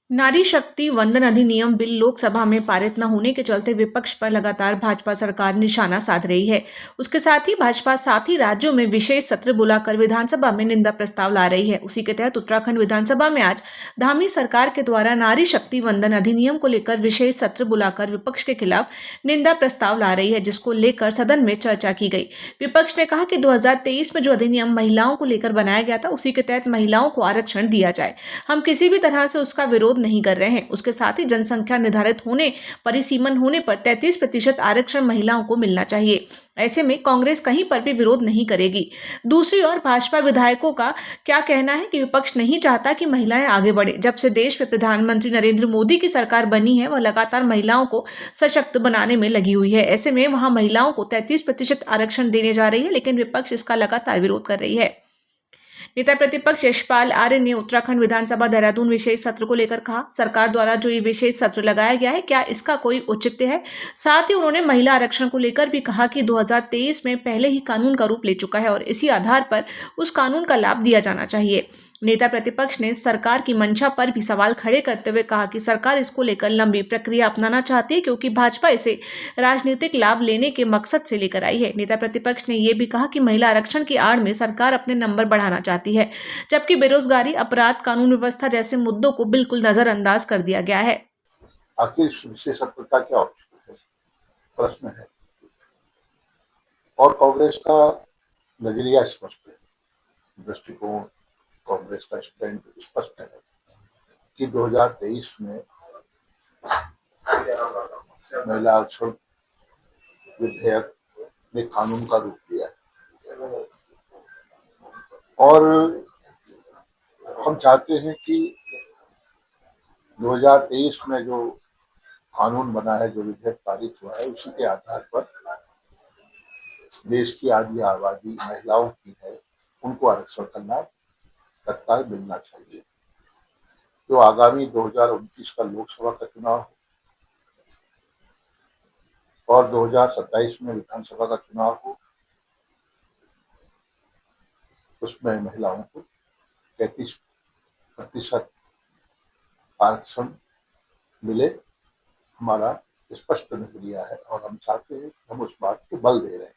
नारी शक्ति वंदन अधिनियम बिल लोकसभा में पारित न होने के चलते विपक्ष पर लगातार भाजपा सरकार निशाना साध रही है। उसके साथ ही भाजपा साथ ही राज्यों में विशेष सत्र बुलाकर विधानसभा में निंदा प्रस्ताव ला रही है। उसी के तहत उत्तराखंड विधानसभा में आज धामी सरकार के द्वारा नारी शक्ति वंदन अधिनियम को लेकर विशेष सत्र बुलाकर विपक्ष के खिलाफ निंदा प्रस्ताव ला रही है, जिसको लेकर सदन में चर्चा की गई। विपक्ष ने कहा कि 2023 में जो अधिनियम महिलाओं को लेकर बनाया गया था, उसी के तहत महिलाओं को आरक्षण दिया जाए। हम किसी भी तरह से उसका विरोध नहीं कर रहे हैं। उसके साथ ही जनसंख्या निर्धारित होने, परिसीमन होने पर 33% आरक्षण महिलाओं को मिलना चाहिए। ऐसे में कांग्रेस कहीं पर भी विरोध नहीं करेगी। दूसरी ओर भाजपा विधायकों का क्या कहना है कि विपक्ष नहीं चाहता कि महिलाएं आगे बढ़े। जब से देश में प्रधानमंत्री नरेंद्र मोदी की सरकार बनी है, वह लगातार महिलाओं को सशक्त बनाने में लगी हुई है। ऐसे में वहां महिलाओं को 33% आरक्षण देने जा रही है, लेकिन विपक्ष इसका लगातार विरोध कर रही है। नेता प्रतिपक्ष यशपाल आर्य ने उत्तराखंड विधानसभा देहरादून विशेष सत्र को लेकर कहा, सरकार द्वारा जो ये विशेष सत्र लगाया गया है, क्या इसका कोई औचित्य है। साथ ही उन्होंने महिला आरक्षण को लेकर भी कहा कि 2023 में पहले ही कानून का रूप ले चुका है और इसी आधार पर उस कानून का लाभ दिया जाना चाहिए। नेता प्रतिपक्ष ने सरकार की मंशा पर भी सवाल खड़े करते हुए कहा कि सरकार इसको लेकर लंबी प्रक्रिया अपनाना चाहती है, क्योंकि भाजपा इसे राजनीतिक लाभ लेने के मकसद से लेकर आई है। नेता प्रतिपक्ष ने यह भी कहा कि महिला आरक्षण की आड़ में सरकार अपने नंबर बढ़ाना चाहती है, जबकि बेरोजगारी, अपराध, कानून व्यवस्था जैसे मुद्दों को बिल्कुल नजरअंदाज कर दिया गया है। आखिर इस विशेष सत्र का क्या औचित्य है, प्रश्न है। और कांग्रेस का नजरिया स्पष्ट है, दृष्टिकोण कांग्रेस का स्टैंड स्पष्ट है कि 2023 में महिला आरक्षण विधेयक ने कानून का रूप लिया है और हम चाहते हैं कि 2023 में जो कानून बना है, जो विधेयक पारित हुआ है, उसी के आधार पर देश की आधी आबादी महिलाओं की है, उनको आरक्षण का लाभ तत्काल मिलना चाहिए। जो आगामी 2029 का लोकसभा का चुनाव और 2027 में विधानसभा का चुनाव हो, उसमें महिलाओं को 33% आरक्षण मिले, हमारा स्पष्ट नजरिया है और हम चाहते हैं कि हम उस बात को बल दे रहे हैं।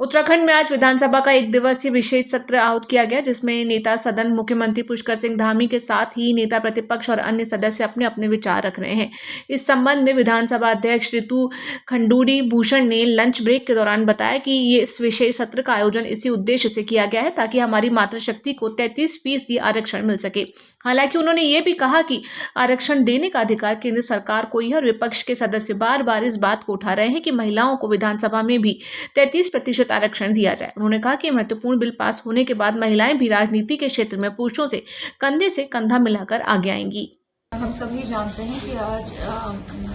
उत्तराखंड में आज विधानसभा का 1 दिवसीय विशेष सत्र आहूत किया गया, जिसमें नेता सदन मुख्यमंत्री पुष्कर सिंह धामी के साथ ही नेता प्रतिपक्ष और अन्य सदस्य अपने अपने विचार रख रहे हैं। इस संबंध में विधानसभा अध्यक्ष ऋतु खंडूड़ी भूषण ने लंच ब्रेक के दौरान बताया कि ये इस विशेष सत्र का आयोजन इसी उद्देश्य से किया गया है ताकि हमारी मातृशक्ति को 33% आरक्षण मिल सके। हालांकि उन्होंने ये भी कहा कि आरक्षण देने का अधिकार केंद्र सरकार को ही है और विपक्ष के सदस्य बार बार इस बात को उठा रहे हैं कि महिलाओं को विधानसभा में भी 33% आरक्षण दिया जाए। उन्होंने कहा कि महत्वपूर्ण बिल पास होने के बाद महिलाएं भी राजनीति के क्षेत्र में पुरुषों से कंधा मिलाकर आगे आएंगी। हम सभी जानते हैं कि आज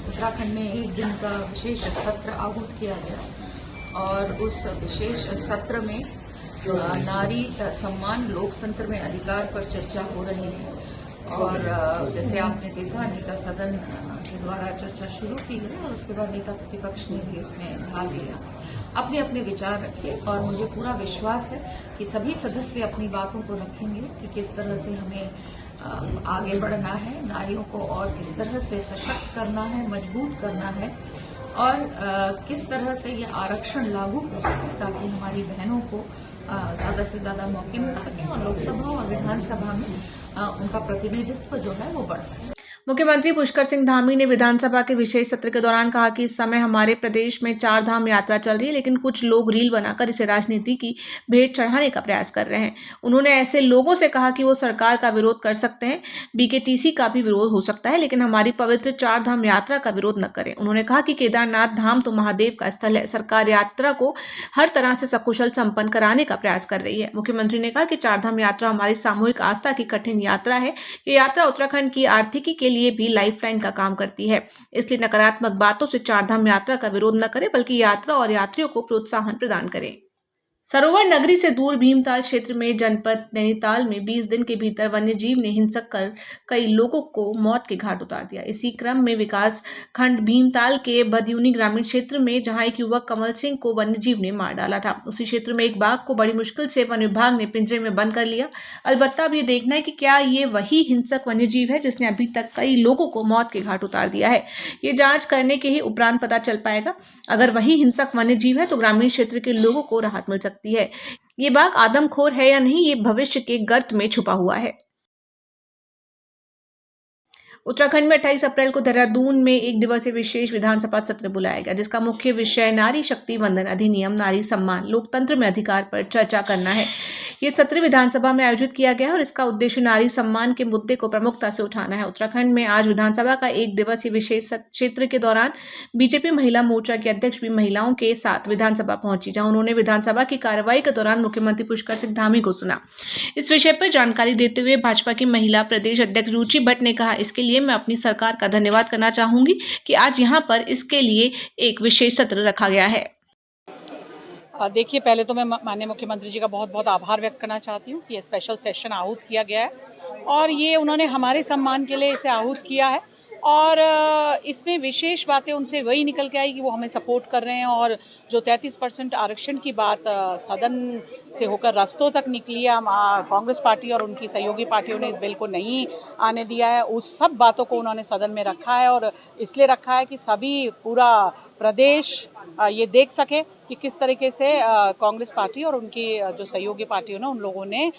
उत्तराखंड में एक दिन का विशेष सत्र आहूत किया गया और उस विशेष सत्र में नारी सम्मान, लोकतंत्र में अधिकार पर चर्चा हो रही है। और जैसे आपने देखा, नेता सदन के द्वारा चर्चा शुरू की गई और उसके बाद नेता प्रतिपक्ष ने भी उसमें भाग लिया, अपने अपने विचार रखे और मुझे पूरा विश्वास है कि सभी सदस्य अपनी बातों को रखेंगे कि किस तरह से हमें आगे बढ़ना है, नारियों को और किस तरह से सशक्त करना है, मजबूत करना है और किस तरह से ये आरक्षण लागू हो सके ताकि हमारी बहनों को ज़्यादा से ज़्यादा मौके मिल सके और लोकसभा और विधानसभा में उनका प्रतिनिधित्व जो है वो बढ़ सके। मुख्यमंत्री पुष्कर सिंह धामी ने विधानसभा के विशेष सत्र के दौरान कहा कि इस समय हमारे प्रदेश में 4 धाम यात्रा चल रही है, लेकिन कुछ लोग रील बनाकर इसे राजनीति की भेंट चढ़ाने का प्रयास कर रहे हैं। उन्होंने ऐसे लोगों से कहा कि वो सरकार का विरोध कर सकते हैं, बीकेटीसी का भी विरोध हो सकता है, लेकिन हमारी पवित्र 4 धाम यात्रा का विरोध न करें। उन्होंने कहा कि केदारनाथ धाम तो महादेव का स्थल है, सरकार यात्रा को हर तरह से सकुशल संपन्न कराने का प्रयास कर रही है। मुख्यमंत्री ने कहा कि 4 धाम यात्रा हमारी सामूहिक आस्था की कठिन यात्रा है। ये यात्रा उत्तराखंड की आर्थिकी के लिए भी लाइफलाइन का काम करती है, इसलिए नकारात्मक बातों से 4 धाम यात्रा का विरोध न करें, बल्कि यात्रा और यात्रियों को प्रोत्साहन प्रदान करें। सरोवर नगरी से दूर भीमताल क्षेत्र में जनपद नैनीताल में 20 दिन के भीतर वन्यजीव ने हिंसक कर कई लोगों को मौत के घाट उतार दिया। इसी क्रम में विकास खंड भीमताल के बदियूनी ग्रामीण क्षेत्र में जहां एक युवक कमल सिंह को वन्यजीव ने मार डाला था, उसी क्षेत्र में एक बाघ को बड़ी मुश्किल से वन विभाग ने पिंजरे में बंद कर लिया। अलबत्ता अब ये देखना है कि क्या ये वही हिंसक वन्यजीव है जिसने अभी तक कई लोगों को मौत के घाट उतार दिया है। ये जाँच करने के ही उपरांत पता चल पाएगा। अगर वही हिंसक वन्यजीव है तो ग्रामीण क्षेत्र के लोगों को राहत मिल सकती है। ये बाघ आदमखोर है या नहीं, ये भविष्य के गर्त में छुपा हुआ है। उत्तराखंड में 28 अप्रैल को देहरादून में एक दिवसीय विशेष विधानसभा सत्र बुलाया गया, जिसका मुख्य विषय नारी शक्ति वंदन अधिनियम, नारी सम्मान, लोकतंत्र में अधिकार पर चर्चा करना है। ये सत्र विधानसभा में आयोजित किया गया और इसका उद्देश्य नारी सम्मान के मुद्दे को प्रमुखता से उठाना है। उत्तराखंड में आज विधानसभा का एक दिवसीय विशेष क्षेत्र के दौरान बीजेपी महिला मोर्चा के अध्यक्ष भी महिलाओं के साथ विधानसभा पहुंची, जहां उन्होंने विधानसभा की कार्रवाई के दौरान मुख्यमंत्री पुष्कर सिंह धामी को सुना। इस विषय पर जानकारी देते हुए भाजपा की महिला प्रदेश अध्यक्ष रुचि भट्ट ने कहा, इसके लिए मैं अपनी सरकार का धन्यवाद करना चाहूंगी कि आज यहां पर इसके लिए एक विशेष सत्र रखा गया है। देखिए, पहले तो मैं माननीय मुख्यमंत्री जी का बहुत बहुत आभार व्यक्त करना चाहती हूँ कि ये स्पेशल सेशन आहूत किया गया है और ये उन्होंने हमारे सम्मान के लिए इसे आहूत किया है और इसमें विशेष बातें उनसे वही निकल के आई कि वो हमें सपोर्ट कर रहे हैं और जो 33% आरक्षण की बात सदन से होकर रास्तों तक निकली है, कांग्रेस पार्टी और उनकी सहयोगी पार्टियों ने इस बिल को नहीं आने दिया है, उस सब बातों को उन्होंने सदन में रखा है और इसलिए रखा है कि सभी पूरा प्रदेश ये देख सके कि किस तरीके से कांग्रेस पार्टी और उनकी जो सहयोगी पार्टियों ने उन लोगों ने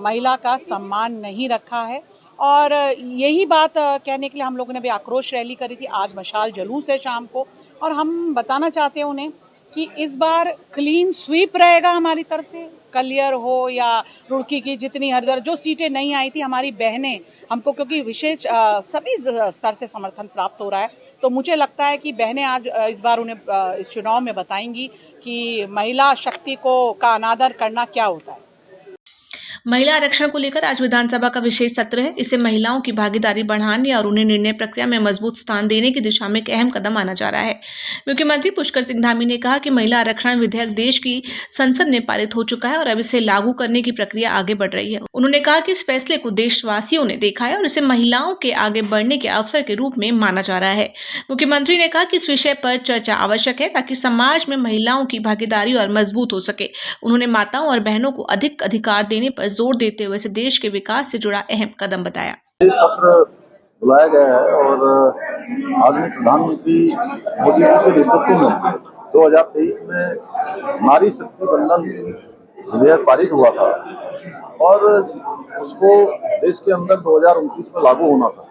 महिला का सम्मान नहीं रखा है। और यही बात कहने के लिए हम लोगों ने भी आक्रोश रैली करी थी, आज मशाल जुलूस है शाम को, और हम बताना चाहते हैं उन्हें कि इस बार क्लीन स्वीप रहेगा हमारी तरफ से। कलियर हो या रुड़की की जितनी हरिद्वार जो सीटें नहीं आई थी, हमारी बहनें हमको क्योंकि विशेष सभी स्तर से समर्थन प्राप्त हो रहा है, तो मुझे लगता है कि बहनें आज इस बार उन्हें इस चुनाव में बताएंगी कि महिला शक्ति का अनादर करना क्या होता है। महिला आरक्षण को लेकर आज विधानसभा का विशेष सत्र है। इसे महिलाओं की भागीदारी बढ़ाने और उन्हें निर्णय प्रक्रिया में मजबूत स्थान देने की दिशा में एक अहम कदम माना जा रहा है। मुख्यमंत्री पुष्कर सिंह धामी ने कहा कि महिला आरक्षण विधेयक देश की संसद में पारित हो चुका है और अब इसे लागू करने की प्रक्रिया आगे बढ़ रही है। उन्होंने कहा कि इस फैसले को देशवासियों ने देखा है और इसे महिलाओं के आगे बढ़ने के अवसर के रूप में माना जा रहा है। मुख्यमंत्री ने कहा कि इस विषय पर चर्चा आवश्यक है ताकि समाज में महिलाओं की भागीदारी और मजबूत हो सके। उन्होंने माताओं और बहनों को अधिक अधिकार देने पर जोर देते हुए इसे देश के विकास से जुड़ा अहम कदम बताया। ये सत्र बुलाया गया है और आदरणीय प्रधानमंत्री मोदी जी के नेतृत्व में 2023 में नारी शक्ति वंदन विधेयक पारित हुआ था और उसको देश के अंदर 2029 में लागू होना था,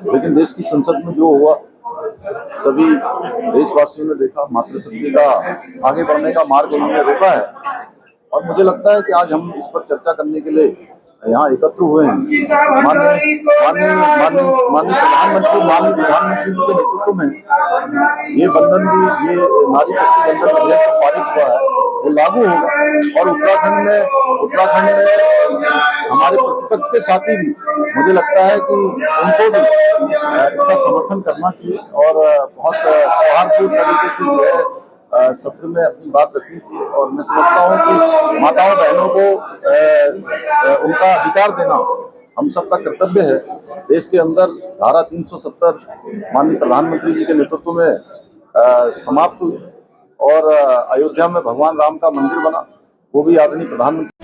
लेकिन देश की संसद में जो हुआ सभी देशवासियों ने देखा, मातृशक्ति का आगे बढ़ने का मार्ग उन्होंने रोका है और मुझे लगता है कि आज हम इस पर चर्चा करने के लिए यहाँ एकत्र हुए हैं। माननीय प्रधानमंत्री जी के नेतृत्व में ये बंधन भी, ये नारी शक्ति बंधन विधेयक जो पारित हुआ है वो लागू होगा और उत्तराखंड में हमारे प्रतिपक्ष के साथी भी मुझे लगता है कि उनको भी इसका समर्थन करना चाहिए और बहुत सौहार्दपूर्ण तरीके से जो है सत्र में अपनी बात रखनी चाहिए। और मैं समझता हूँ कि माताओं बहनों को उनका अधिकार देना हम सबका कर्तव्य है। देश के अंदर धारा 370 माननीय प्रधानमंत्री जी के नेतृत्व में समाप्त हुई और अयोध्या में भगवान राम का मंदिर बना, वो भी आदरणीय प्रधानमंत्री